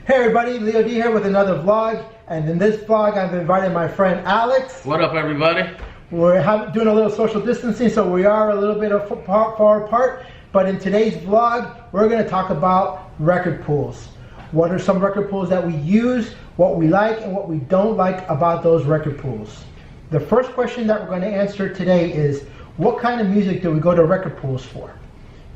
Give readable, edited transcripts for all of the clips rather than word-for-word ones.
Hey everybody, Leo D here with another vlog, and in this vlog I've invited my friend Alex. What up everybody? We're doing a little social distancing, so we are a little bit far apart, but in today's vlog we're going to talk about record pools. What are some record pools that we use, what we like and what we don't like about those record pools. The first question that we're going to answer today is, what kind of music do we go to record pools for?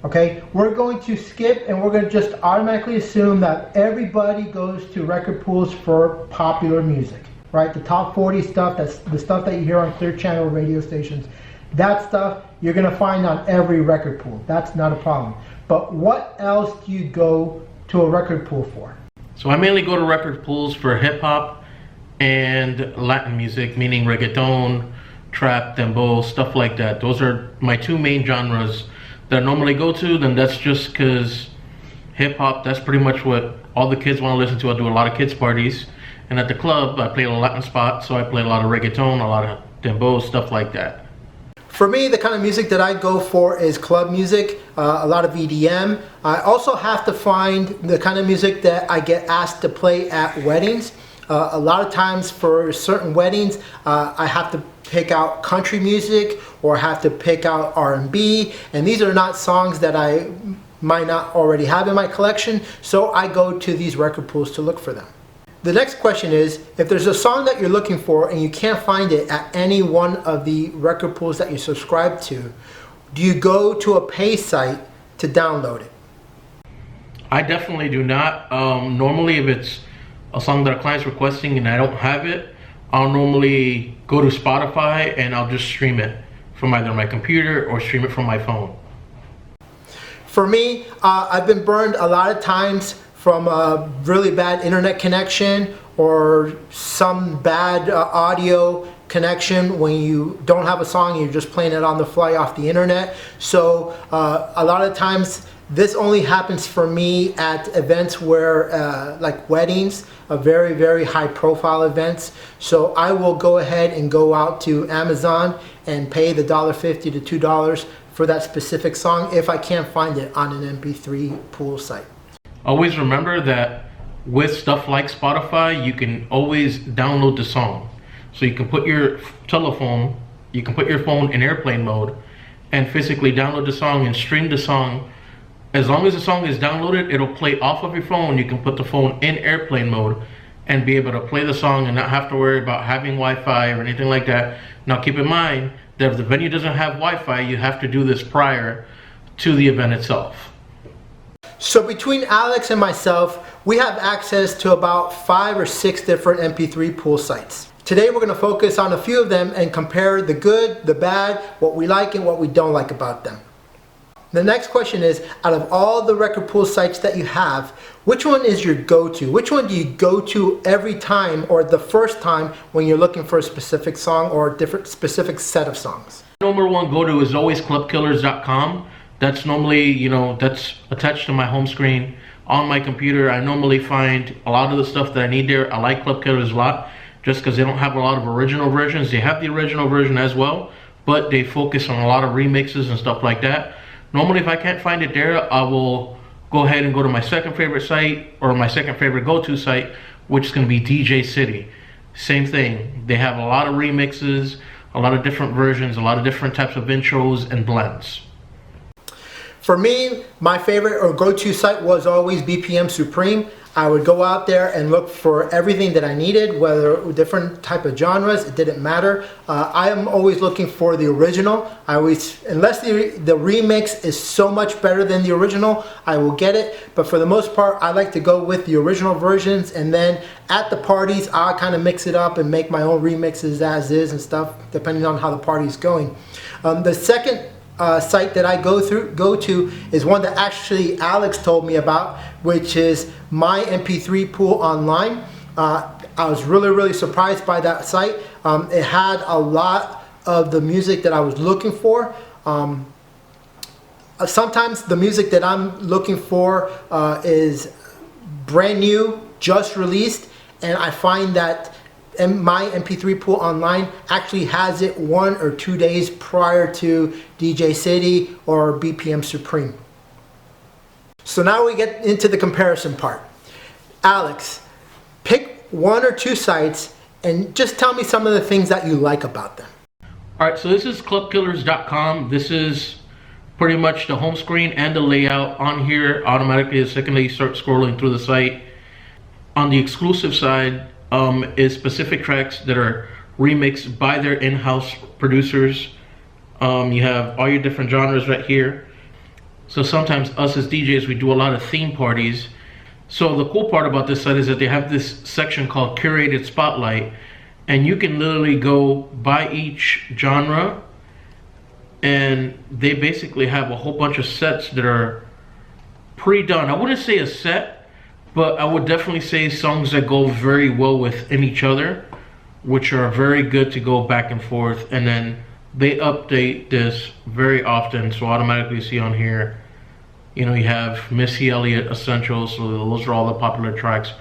Okay, we're going to skip and we're going to just automatically assume that everybody goes to record pools for popular music, right? The top 40 stuff, that's the stuff that you hear on Clear Channel radio stations. That stuff you're going to find on every record pool. That's not a problem. But what else do you go to a record pool for? So I mainly go to record pools for hip hop and Latin music, meaning reggaeton, trap, dembow, stuff like that. Those are my two main genres that I normally go to. Then that's just because hip hop, that's pretty much what all the kids want to listen to. I do a lot of kids parties, and at the club I play a Latin spot, so I play a lot of reggaeton, a lot of dembow, stuff like that. For me, the kind of music that I go for is club music, a lot of EDM. I also have to find the kind of music that I get asked to play at weddings. A lot of times for certain weddings, I have to pick out country music or have to pick out R&B, and these are not songs that I might not already have in my collection, so I go to these record pools to look for them. The next question is, if there's a song that you're looking for and you can't find it at any one of the record pools that you subscribe to, do you go to a pay site to download it? I definitely do not. Normally if it's a song that a client's requesting and I don't have it, I'll normally go to Spotify and I'll just stream it from either my computer or stream it from my phone. For me, I've been burned a lot of times from a really bad internet connection or some bad audio connection when you don't have a song, you're just playing it on the fly off the internet. So a lot of times this only happens for me at events where like weddings, very, very high profile events. So I will go ahead and go out to Amazon and pay the $1.50 to $2 for that specific song if I can't find it on an MP3 pool site. Always remember that with stuff like Spotify, you can always download the song. So you can put your telephone, you can put your phone in airplane mode and physically download the song and stream the song. As long as the song is downloaded, it'll play off of your phone. You can put the phone in airplane mode and be able to play the song and not have to worry about having Wi-Fi or anything like that. Now keep in mind that if the venue doesn't have Wi-Fi, you have to do this prior to the event itself. So between Alex and myself, we have access to about 5 or 6 different MP3 pool sites. Today we're going to focus on a few of them and compare the good, the bad, what we like and what we don't like about them. The next question is, out of all the record pool sites that you have, which one is your go-to? Which one do you go to every time or the first time when you're looking for a specific song or a different specific set of songs? Number one go-to is always clubkillers.com. That's normally, that's attached to my home screen on my computer. I normally find a lot of the stuff that I need there. I like Club Killers a lot just because they don't have a lot of original versions. They have the original version as well, but they focus on a lot of remixes and stuff like that. Normally if I can't find it there, I will go ahead and go to my second favorite site or my second favorite go-to site, which is going to be DJ City. Same thing. They have a lot of remixes, a lot of different versions, a lot of different types of intros and blends. For me, my favorite or go-to site was always Bpm Supreme. I would go out there and look for everything that I needed, whether different type of genres, it didn't matter. I am always looking for the original. Unless the remix is so much better than the original, I will get it. But for the most part, I like to go with the original versions, and then at the parties, I'll kind of mix it up and make my own remixes as is and stuff, depending on how the party is going. The second site that I go to is one that actually Alex told me about, which is My MP3 Pool Online. I was really surprised by that site. It had a lot of the music that I was looking for. Sometimes the music that I'm looking for is brand new, just released, and I find that My MP3 Pool Online actually has it 1 or 2 days prior to DJ City or Bpm Supreme. So now we get into the comparison part. Alex, pick one or two sites and just tell me some of the things that you like about them. All right, so this is clubkillers.com. This is pretty much the home screen and the layout. On here, automatically the second that you start scrolling through the site. On the exclusive side is specific tracks that are remixed by their in-house producers. You have all your different genres right here. So sometimes us as DJs, we do a lot of theme parties. So the cool part about this site is that they have this section called Curated Spotlight, and you can literally go by each genre, and they basically have a whole bunch of sets that are pre-done. I wouldn't say a set, but I would definitely say songs that go very well within each other, which are very good to go back and forth. And then they update this very often, so automatically see on here, you know, you have Missy Elliott Essentials, so those are all the popular tracks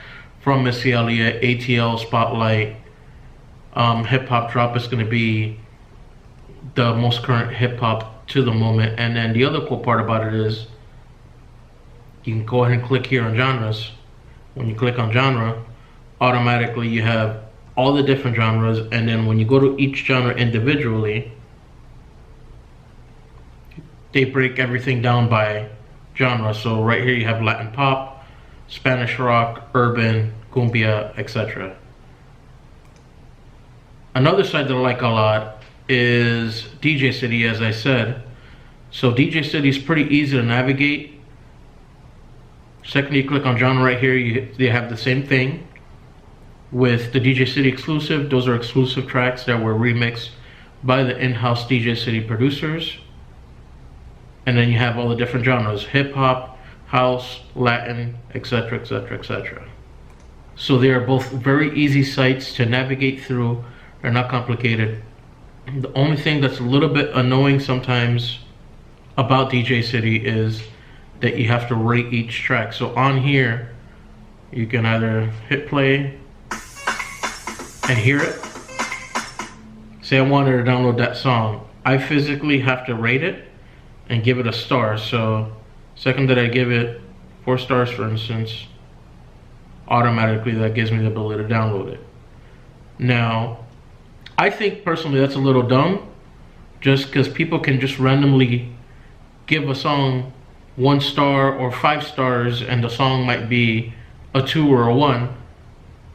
from Missy Elliott. ATL Spotlight, Hip Hop Drop is going to be the most current hip hop to the moment. And then the other cool part about it is you can go ahead and click here on genres. When you click on genre, automatically you have all the different genres, and then when you go to each genre individually, they break everything down by genre. So right here you have Latin pop, Spanish rock, urban, cumbia, etc. Another site that I like a lot is DJ City, as I said. So DJ City is pretty easy to navigate. Second you click on genre right here, they have the same thing with the DJ City exclusive. Those are exclusive tracks that were remixed by the in-house DJ City producers. And then you have all the different genres: hip hop, house, Latin, etc, etc, etc. So they are both very easy sites to navigate through. They're not complicated. The only thing that's a little bit annoying sometimes about DJ City is that you have to rate each track. So on here, you can either hit play and hear it. Say I wanted to download that song. I physically have to rate it and give it a star. So second that I give it 4 stars, for instance, automatically that gives me the ability to download it. Now, I think personally that's a little dumb, just because people can just randomly give a song 1 star or 5 stars, and the song might be a 2 or a 1.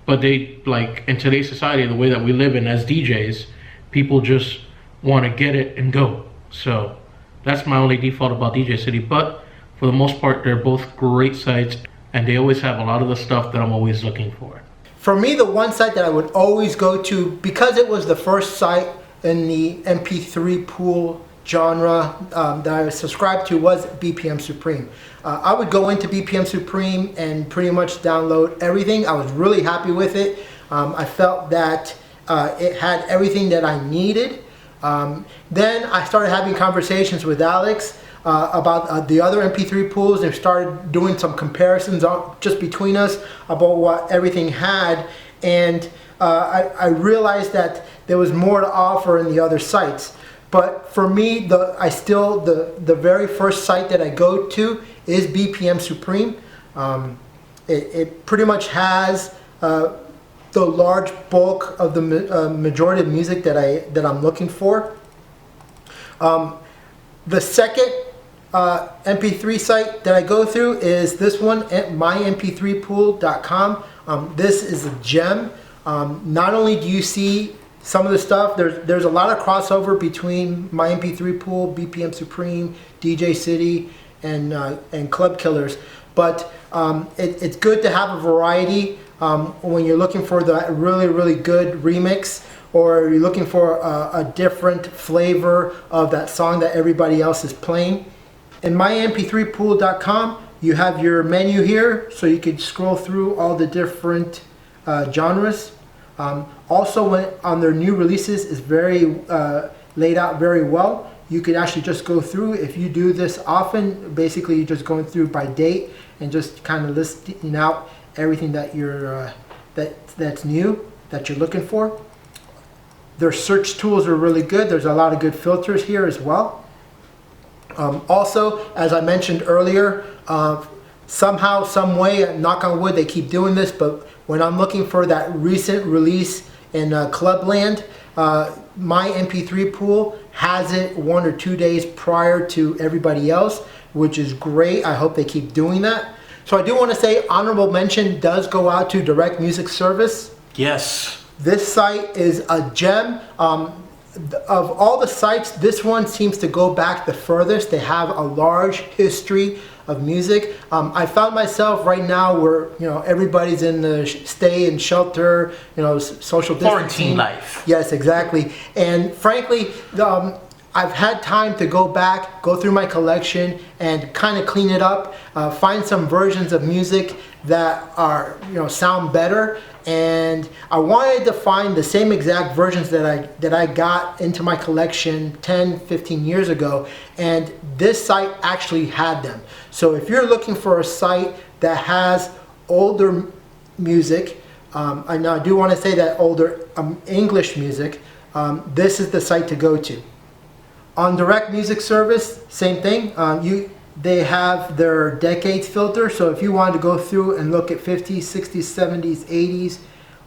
But they, like, in today's society, the way that we live in as DJs, people just want to get it and go. So that's my only default about DJ City. But for the most part, they're both great sites, and they always have a lot of the stuff that I'm always looking for. For me, the one site that I would always go to, because it was the first site in the MP3 pool genre that I subscribed to, was Bpm Supreme. I would go into Bpm Supreme and pretty much download everything. I was really happy with it. I felt that it had everything that I needed. Then I started having conversations with Alex about the other MP3 pools, and started doing some comparisons just between us about what everything had. And I realized that there was more to offer in the other sites. But for me, the very first site that I go to is Bpm Supreme. It pretty much has the large bulk of the majority of music that I'm looking for. The second MP3 site that I go through is this one, mymp3pool.com. This is a gem. Not only do you see some of the stuff, there's a lot of crossover between My MP3 Pool, Bpm Supreme, DJ City, and Club Killers. But it's good to have a variety when you're looking for the really, really good remix, or you're looking for a different flavor of that song that everybody else is playing. In mymp3pool.com, you have your menu here, so you can scroll through all the different genres. Also, on their new releases, is very laid out very well. You can actually just go through. If you do this often, basically you're just going through by date and just kind of listing out everything that you're that's new that you're looking for. Their search tools are really good. There's a lot of good filters here as well. Also, as I mentioned earlier, somehow, some way, knock on wood, they keep doing this, but when I'm looking for that recent release in Clubland, my MP3 pool has it 1 or 2 days prior to everybody else, which is great. I hope they keep doing that. So I do want to say honorable mention does go out to Direct Music Service. Yes. This site is a gem. Of all the sites, this one seems to go back the furthest. They have a large history of music. I found myself right now where, everybody's in the stay and shelter, social distancing. Quarantine life. Yes, exactly. And frankly, I've had time to go back, go through my collection and kind of clean it up, find some versions of music that are, sound better. And I wanted to find the same exact versions that I got into my collection 10, 15 years ago, and this site actually had them. So if you're looking for a site that has older music, and I do want to say that older English music, this is the site to go to. On Direct Music Service, same thing. They have their decades filter, so if you wanted to go through and look at 50s, 60s, 70s, 80s,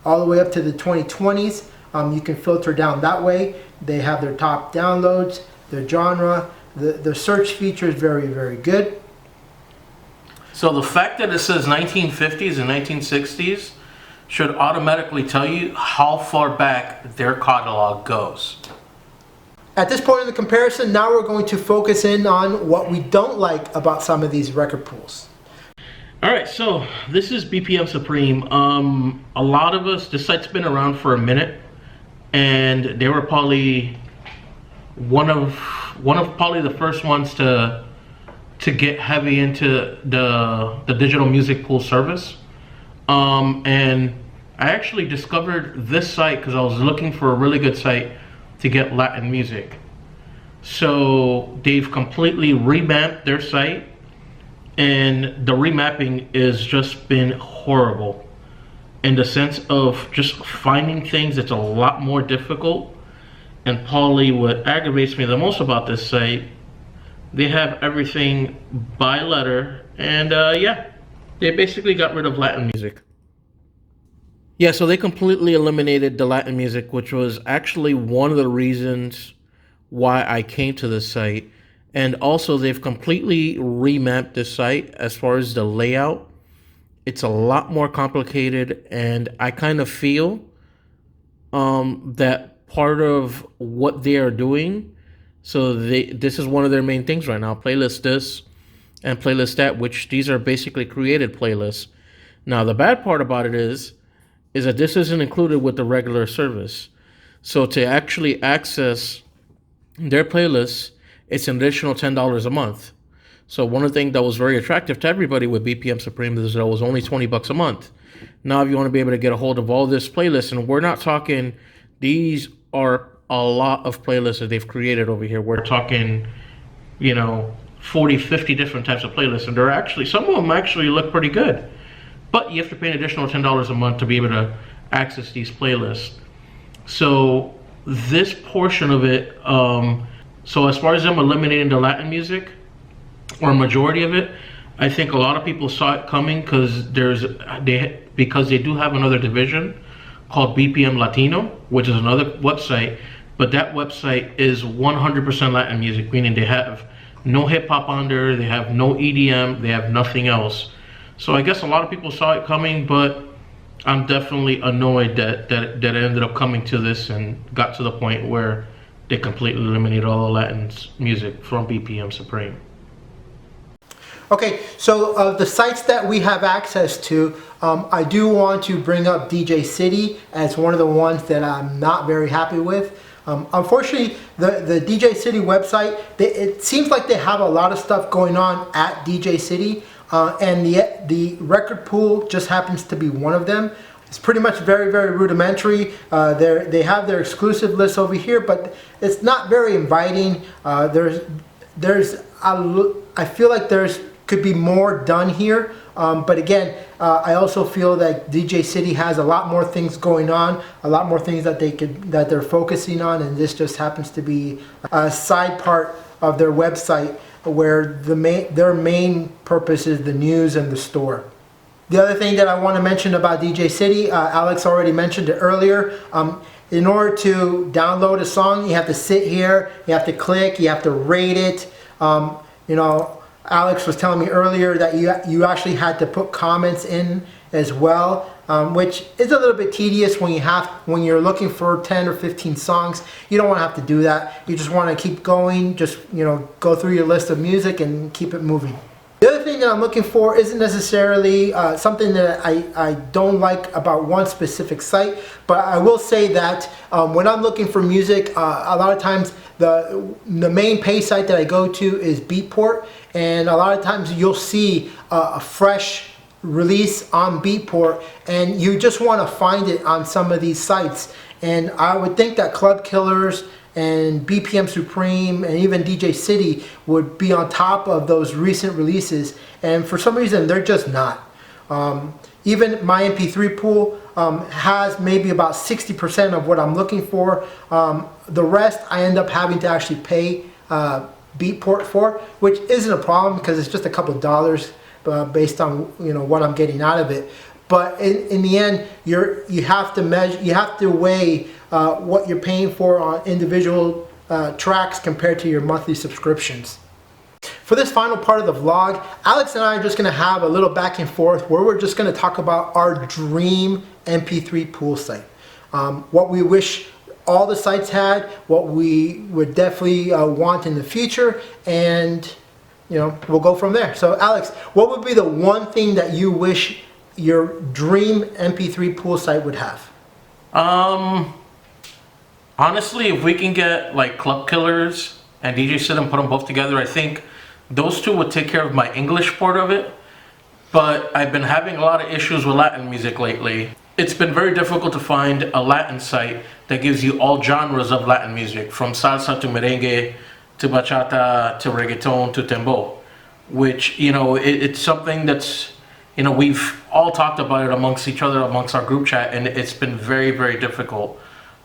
all the way up to the 2020s, you can filter down that way. They have their top downloads, their genre, the search feature is very, very good. So the fact that it says 1950s and 1960s should automatically tell you how far back their catalog goes. At this point in the comparison, now we're going to focus in on what we don't like about some of these record pools. All right, so this is Bpm Supreme. A lot of us, this site's been around for a minute, and they were probably one of probably the first ones to get heavy into the digital music pool service. And I actually discovered this site because I was looking for a really good site to get Latin music. So they've completely revamped their site, and the remapping has just been horrible in the sense of just finding things. It's a lot more difficult. And probably what aggravates me the most about this site, they have everything by letter, and yeah, they basically got rid of Latin music. Yeah, so they completely eliminated the Latin music, which was actually one of the reasons why I came to this site. And also, they've completely remapped the site as far as the layout. It's a lot more complicated, and I kind of feel that part of what they are doing, so this is one of their main things right now, playlist this and playlist that, which these are basically created playlists. Now, the bad part about it is that this isn't included with the regular service. So to actually access their playlists, it's an additional $10 a month. So one of the things that was very attractive to everybody with Bpm Supreme is that it was only $20 a month. Now, if you want to be able to get a hold of all this playlist, and we're not talking, these are a lot of playlists that they've created over here. We're talking, 40, 50 different types of playlists, and they're actually, some of them actually look pretty good. But you have to pay an additional $10 a month to be able to access these playlists. So this portion of it, so as far as them eliminating the Latin music, or a majority of it, I think a lot of people saw it coming because they do have another division called BPM Latino, which is another website, but that website is 100% Latin music, meaning they have no hip hop on there, they have no EDM, they have nothing else. So I guess a lot of people saw it coming, but I'm definitely annoyed that it ended up coming to this and got to the point where they completely eliminated all the Latin music from Bpm Supreme. Okay, so of the sites that we have access to, I do want to bring up DJ City as one of the ones that I'm not very happy with. Unfortunately, the DJ City website, it seems like they have a lot of stuff going on at DJ City, and the record pool just happens to be one of them. It's pretty much very, very rudimentary. They have their exclusive list over here, but it's not very inviting. I feel like could be more done here, but again, I also feel that DJ City has a lot more things going on, a lot more things that they're focusing on, and this just happens to be a side part of their website where their main purpose is the news and the store. The other thing that I want to mention about DJ City, Alex already mentioned it earlier. In order to download a song, you have to sit here, you have to click, you have to rate it. You know, Alex was telling me earlier that you actually had to put comments in as well, which is a little bit tedious when you're looking for 10 or 15 songs. You don't want to have to do that. You just want to keep going, just, you know, go through your list of music and keep it moving. The other thing that I'm looking for isn't necessarily something that I don't like about one specific site, but I will say that when I'm looking for music, a lot of times the main pay site that I go to is Beatport, and a lot of times you'll see a fresh release on Beatport, and you just want to find it on some of these sites. And I would think that Club Killers and Bpm Supreme and even DJ City would be on top of those recent releases, and for some reason they're just not. Even my MP3 pool has maybe about 60% of what I'm looking for. The rest I end up having to actually pay Beatport for, which isn't a problem because it's just a couple of dollars based on, you know, what I'm getting out of it. But in the end, you have to weigh what you're paying for on individual tracks compared to your monthly subscriptions. For this final part of the vlog, Alex and I are just going to have a little back and forth where we're just going to talk about our dream MP3 pool site. What we wish all the sites had, what we would definitely want in the future, and you know, we'll go from there. So Alex, what would be the one thing that you wish your dream MP3 pool site would have? Honestly, if we can get like Club Killers and DJ Sid and put them both together, I think those two would take care of my English part of it. But I've been having a lot of issues with Latin music lately. It's been very difficult to find a Latin site that gives you all genres of Latin music, from salsa to merengue to bachata to reggaeton to tembo, which, you know, it's something that's, you know, we've all talked about it amongst each other, amongst our group chat, and it's been very, very difficult.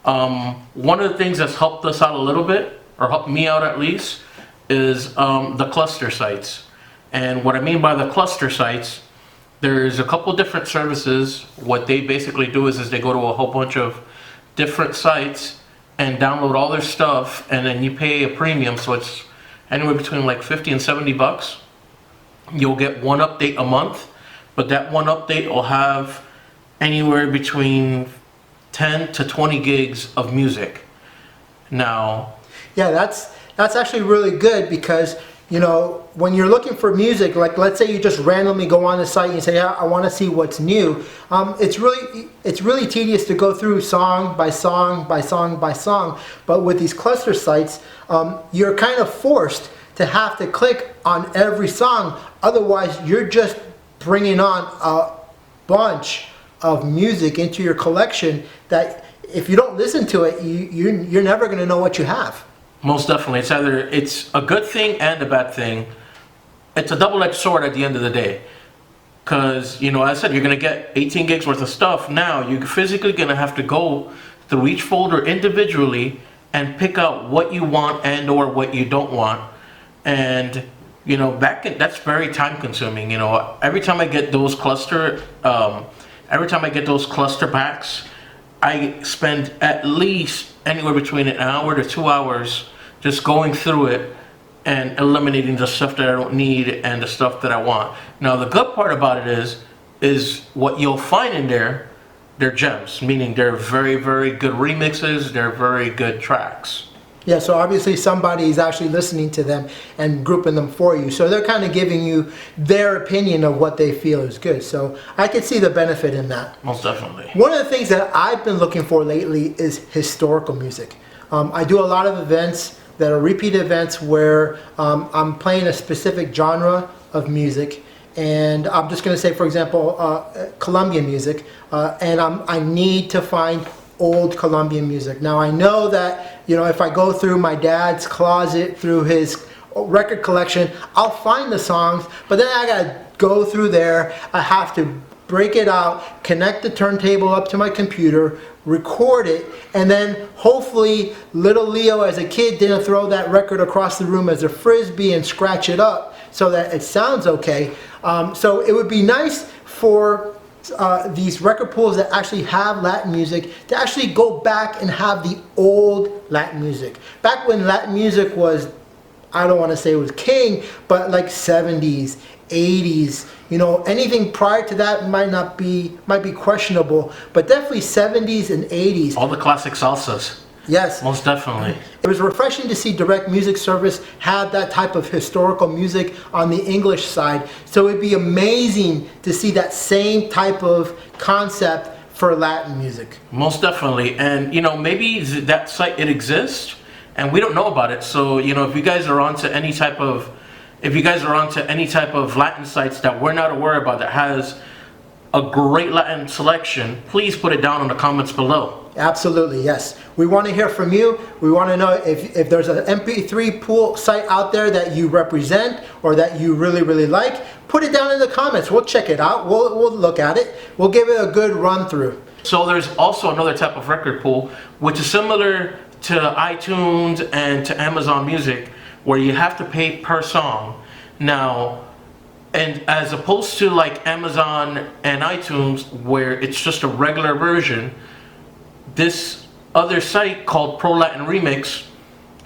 One of the things that's helped us out a little bit, or helped me out at least, is the cluster sites. And what I mean by the cluster sites, there's a couple different services. What they basically do is they go to a whole bunch of different sites and download all their stuff, and then you pay a premium, so it's anywhere between like 50 and 70 bucks. You'll get one update a month, but that one update will have anywhere between 10 to 20 gigs of music. Now, yeah, that's actually really good, because you know, when you're looking for music, like let's say you just randomly go on the site and you say, yeah, I want to see what's new. It's really tedious to go through song by song by song by song. But with these cluster sites, you're kind of forced to have to click on every song. Otherwise, you're just bringing on a bunch of music into your collection that if you don't listen to it, you're never going to know what you have. Most definitely. It's a good thing and a bad thing. It's a double-edged sword at the end of the day. Because, you know, as I said, you're going to get 18 gigs worth of stuff. Now, you're physically going to have to go through each folder individually and pick out what you want and or what you don't want. And, you know, that's very time-consuming. You know, every time I get those cluster packs, I spend at least anywhere between an hour to 2 hours just going through it and eliminating the stuff that I don't need and the stuff that I want. Now, the good part about it is what you'll find in there, they're gems, meaning they're very, very good remixes, they're very good tracks. Yeah, so obviously somebody's actually listening to them and grouping them for you. So they're kind of giving you their opinion of what they feel is good. So I could see the benefit in that. Most definitely. One of the things that I've been looking for lately is historical music. I do a lot of events that are repeat events where I'm playing a specific genre of music. And I'm just going to say, for example, Colombian music. And I need to find old Colombian music. Now I know that, you know, if I go through my dad's closet, through his record collection, I'll find the songs, but then I gotta go through there. I have to break it out, connect the turntable up to my computer, record it, and then hopefully little Leo as a kid didn't throw that record across the room as a frisbee and scratch it up so that it sounds okay. So it would be nice for these record pools that actually have Latin music to actually go back and have the old Latin music. Back when Latin music was, I don't want to say it was king, but like 70s, 80s, you know, anything prior to that might be questionable, but definitely 70s and 80s. All the classic salsas. Yes. Most definitely. It was refreshing to see Direct Music Service have that type of historical music on the English side. So it'd be amazing to see that same type of concept for Latin music. Most definitely. And, you know, maybe that site, it exists and we don't know about it. So, you know, if you guys are onto any type of Latin sites that we're not aware about that has a great Latin selection, please put it down in the comments below. Absolutely, yes. We want to hear from you. We want to know if there's an MP3 pool site out there that you represent or that you really, really like. Put it down in the comments. We'll check it out. We'll look at it. We'll give it a good run through. So there's also another type of record pool, which is similar to iTunes and to Amazon Music, where you have to pay per song. Now, and as opposed to like Amazon and iTunes, where it's just a regular version, this other site called Pro Latin Remix,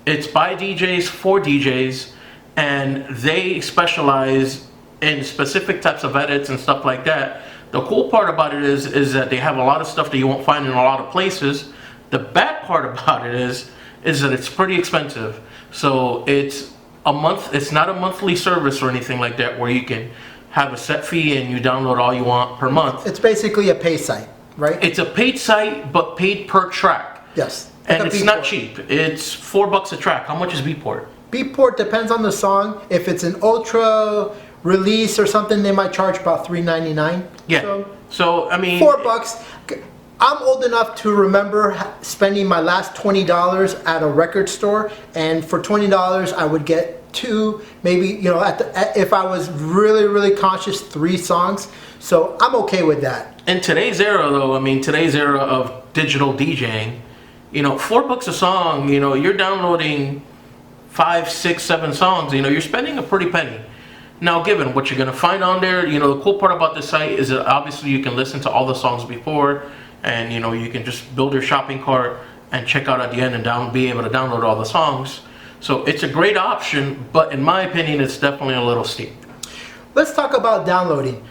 it's by DJs for DJs, and they specialize in specific types of edits and stuff like that. The cool part about it is that they have a lot of stuff that you won't find in a lot of places. The bad part about it is that it's pretty expensive. So it's not a monthly service or anything like that where you can have a set fee and you download all you want per month. It's basically a pay site, right? It's a paid site, but paid per track. Yes. And it's not cheap. It's $4 a track. How much is Beatport? Beatport depends on the song. If it's an ultra release or something, they might charge about $3.99. Yeah. So I mean, $4. I'm old enough to remember spending my last $20 at a record store, and for $20 I would get two, maybe, you know, if I was really, really conscious, 3 songs. So I'm okay with that. In today's era, though, I mean, today's era of digital DJing, you know, $4 a song, you know, you're downloading 5, 6, 7 songs, you know, you're spending a pretty penny. Now, given what you're going to find on there, you know, the cool part about this site is that obviously you can listen to all the songs before, and, you know, you can just build your shopping cart and check out at the end and be able to download all the songs. So it's a great option, but in my opinion, it's definitely a little steep. Let's talk about downloading.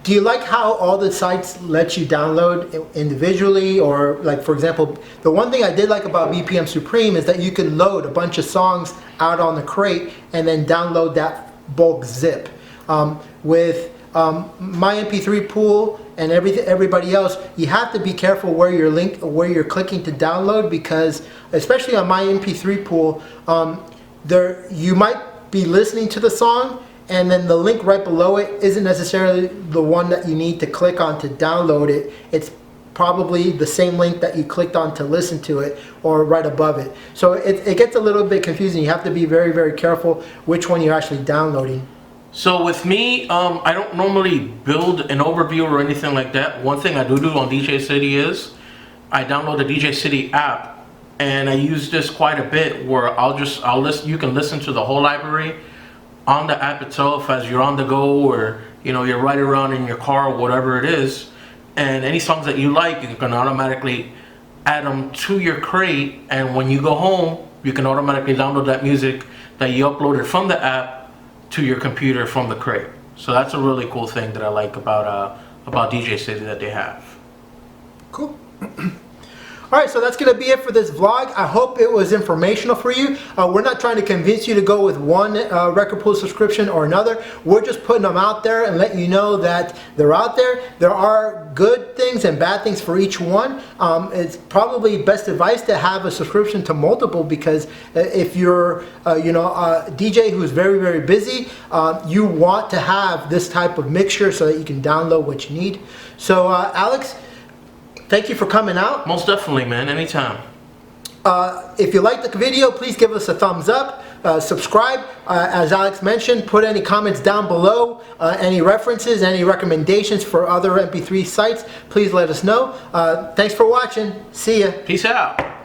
Do you like how all the sites let you download individually, or like, for example, the one thing I did like about Bpm Supreme is that you can load a bunch of songs out on the crate and then download that bulk zip. With my MP3 pool and everybody else, you have to be careful where you're clicking to download, because especially on my MP3 pool, you might be listening to the song, and then the link right below it isn't necessarily the one that you need to click on to download it. It's probably the same link that you clicked on to listen to it, or right above it. So it gets a little bit confusing. You have to be very, very careful which one you're actually downloading. So with me, I don't normally build an overview or anything like that. One thing I do on DJ City is I download the DJ City app, and I use this quite a bit, where you can listen to the whole library on the app itself as you're on the go, or, you know, you're riding around in your car or whatever it is, and any songs that you like, you can automatically add them to your crate, and when you go home, you can automatically download that music that you uploaded from the app to your computer from the crate. So that's a really cool thing that I like about DJ City that they have. Cool. All right, so that's going to be it for this vlog. I hope it was informational for you. We're not trying to convince you to go with one record pool subscription or another. We're just putting them out there and letting you know that they're out there. There are good things and bad things for each one. It's probably best advice to have a subscription to multiple, because if you're a DJ who's very, very busy, you want to have this type of mixture so that you can download what you need. So Alex, thank you for coming out. Most definitely, man. Anytime. If you like the video, please give us a thumbs up. Subscribe. As Alex mentioned, put any comments down below. Any references, any recommendations for other MP3 sites, please let us know. Thanks for watching. See ya. Peace out.